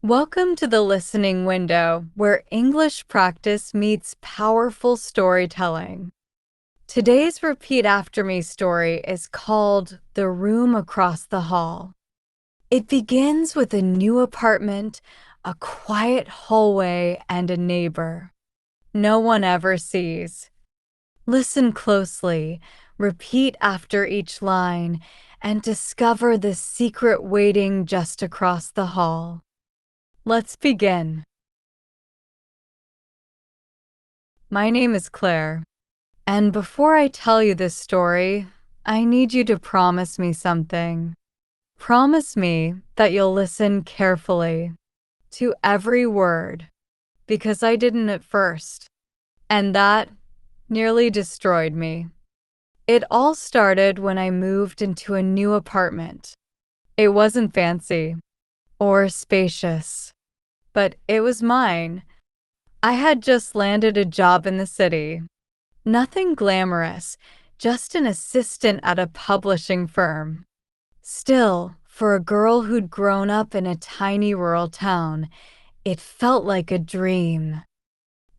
Welcome to the listening window, where English practice meets powerful storytelling. Today's repeat after me story is called The Room Across the Hall. It begins with a new apartment, a quiet hallway, and a neighbor no one ever sees. Listen closely, repeat after each line, and discover the secret waiting just across the hall. Let's begin. My name is Claire, and before I tell you this story, I need you to promise me something. Promise me that you'll listen carefully to every word, because I didn't at first, and that nearly destroyed me. It all started when I moved into a new apartment. It wasn't fancy or spacious, but it was mine. I had just landed a job in the city. Nothing glamorous, just an assistant at a publishing firm. Still, for a girl who'd grown up in a tiny rural town, it felt like a dream.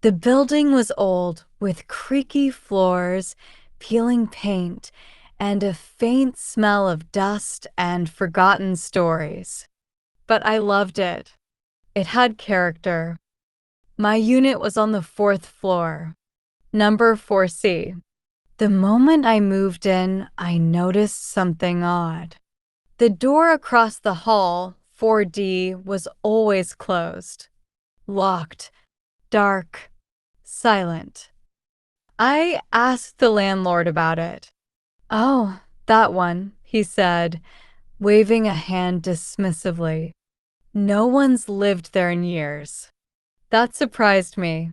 The building was old, with creaky floors, peeling paint, and a faint smell of dust and forgotten stories. But I loved it. It had character. My unit was on the fourth floor, number 4C. The moment I moved in, I noticed something odd. The door across the hall, 4D, was always closed, locked, dark, silent. I asked the landlord about it. "Oh, that one," he said, waving a hand dismissively. "No one's lived there in years." That surprised me.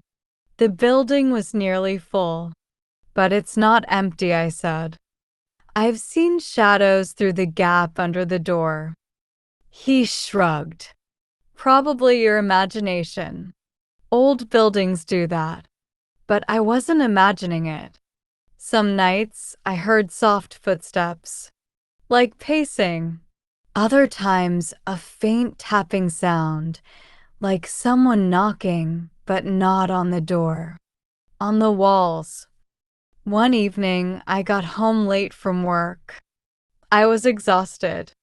The building was nearly full. "But it's not empty," I said. "I've seen shadows through the gap under the door." He shrugged. "Probably your imagination. Old buildings do that." But I wasn't imagining it. Some nights I heard soft footsteps, like pacing. Other times a faint tapping sound, like someone knocking, but not on the door, on the walls. One evening, I got home late from work. I was exhausted,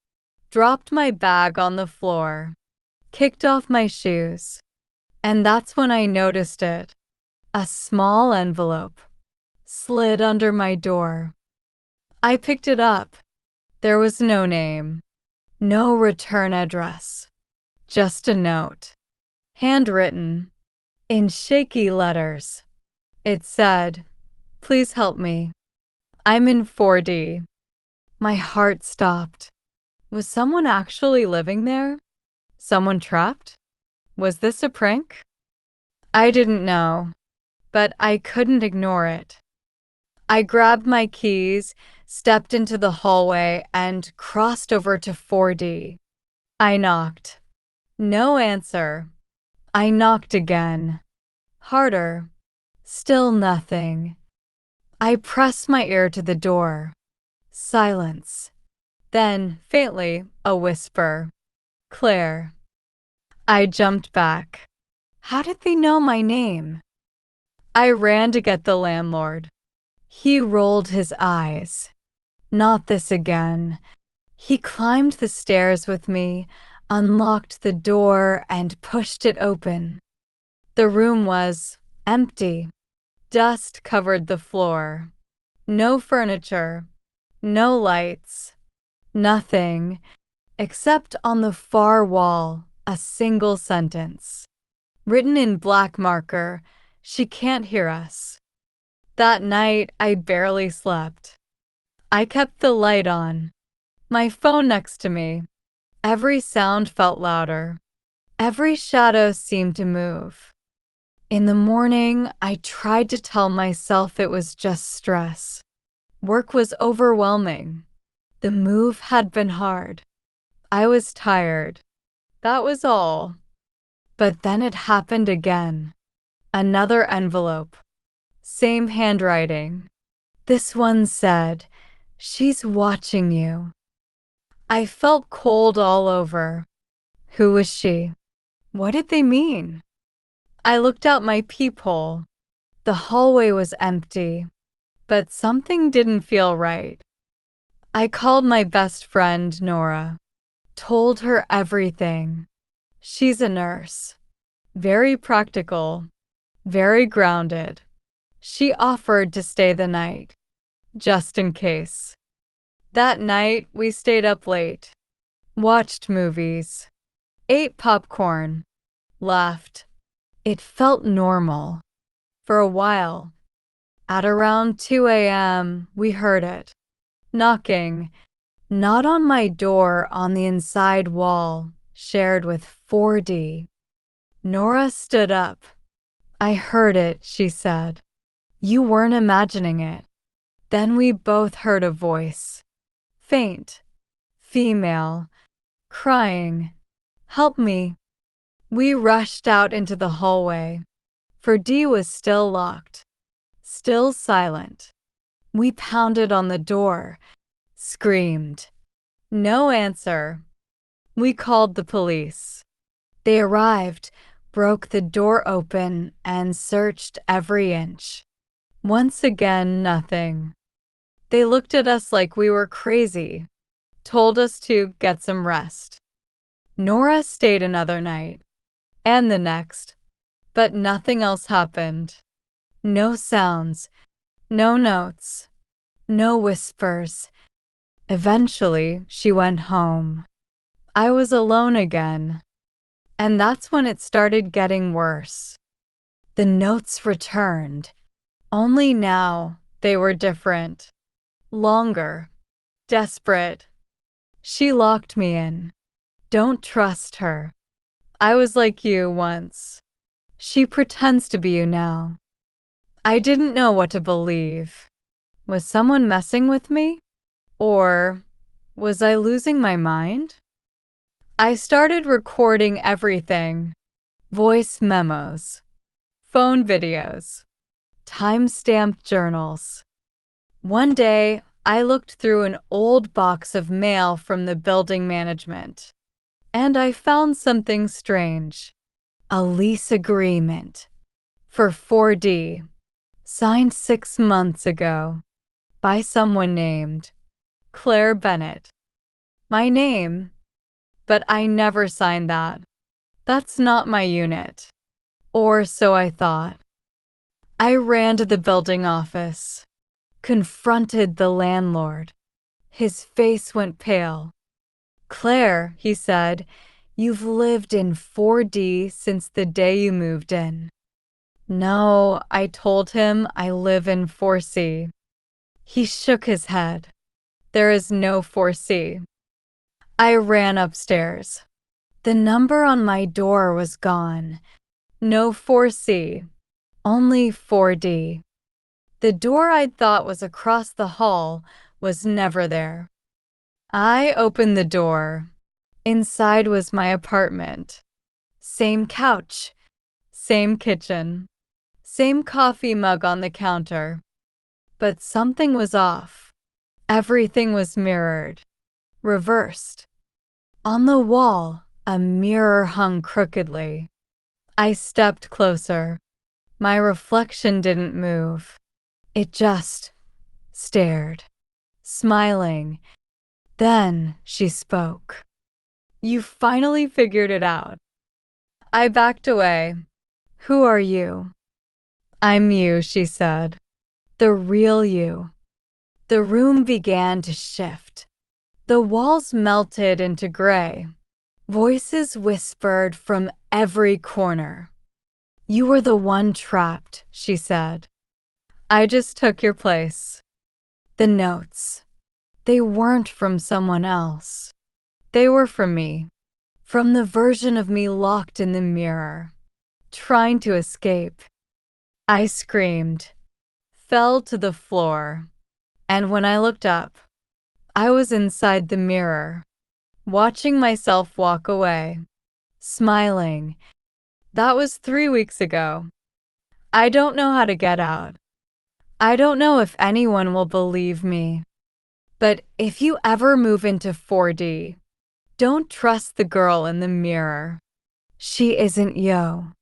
dropped my bag on the floor, kicked off my shoes, and that's when I noticed it. A small envelope slid under my door. I picked it up. There was no name, no return address, just a note, handwritten, in shaky letters. It said, "Please help me. I'm in 4D." My heart stopped. Was someone actually living there? Someone trapped? Was this a prank? I didn't know, but I couldn't ignore it. I grabbed my keys, stepped into the hallway, and crossed over to 4D. I knocked. No answer. I knocked again. Harder. Still nothing. I pressed my ear to the door. Silence. Then, faintly, a whisper. "Claire." I jumped back. How did they know my name? I ran to get the landlord. He rolled his eyes. Not this again. He climbed the stairs with me, unlocked the door, and pushed it open. The room was empty. Dust covered the floor. No furniture. No lights. Nothing, except on the far wall, a single sentence. Written in black marker, "She can't hear us." That night, I barely slept. I kept the light on, my phone next to me. Every sound felt louder. Every shadow seemed to move. In the morning, I tried to tell myself it was just stress. Work was overwhelming. The move had been hard. I was tired. That was all. But then it happened again. Another envelope. Same handwriting. This one said, "She's watching you." I felt cold all over. Who was she? What did they mean? I looked out my peephole. The hallway was empty, but something didn't feel right. I called my best friend, Nora, told her everything. She's a nurse, very practical, very grounded. She offered to stay the night, just in case. That night, we stayed up late, watched movies, ate popcorn, laughed. It felt normal. For a while. At around 2 a.m., we heard it. Knocking. Not on my door, on the inside wall, shared with 4D. Nora stood up. I heard it, she said. You weren't imagining it. Then we both heard a voice. Faint. Female. Crying. Help me. We rushed out into the hallway. 4D was still locked. Still silent. We pounded on the door. Screamed. No answer. We called the police. They arrived, broke the door open, and searched every inch. Once again, nothing. They looked at us like we were crazy, told us to get some rest. Nora stayed another night, and the next, but nothing else happened. No sounds, no notes, no whispers. Eventually, she went home. I was alone again. And that's when it started getting worse. The notes returned. Only now they were different. Longer. Desperate. She locked me in. Don't trust her. I was like you once. She pretends to be you now. I didn't know what to believe. Was someone messing with me? Or was I losing my mind? I started recording everything. Voice memos, phone videos, time-stamped journals. One day, I looked through an old box of mail from the building management, and I found something strange. A lease agreement for 4D, signed 6 months ago by someone named Claire Bennett. My name, but I never signed that. That's not my unit. Or so I thought. I ran to the building office, confronted the landlord. His face went pale. Claire, he said, you've lived in 4D since the day you moved in. No, I told him I live in 4C. He shook his head. There is no 4C. I ran upstairs. The number on my door was gone. No 4C, only 4D. The door I'd thought was across the hall was never there. I opened the door. Inside was my apartment. Same couch, same kitchen, same coffee mug on the counter. But something was off. Everything was mirrored, reversed. On the wall, a mirror hung crookedly. I stepped closer. My reflection didn't move. It just stared, smiling. Then she spoke. You finally figured it out. I backed away. Who are you? I'm you, she said. The real you. The room began to shift. The walls melted into gray. Voices whispered from every corner. You were the one trapped, she said. I just took your place. The notes. They weren't from someone else. They were from me. From the version of me locked in the mirror, trying to escape. I screamed, fell to the floor, and when I looked up, I was inside the mirror, watching myself walk away, smiling. That was 3 weeks ago. I don't know how to get out. I don't know if anyone will believe me. But if you ever move into 4D, don't trust the girl in the mirror. She isn't Yo.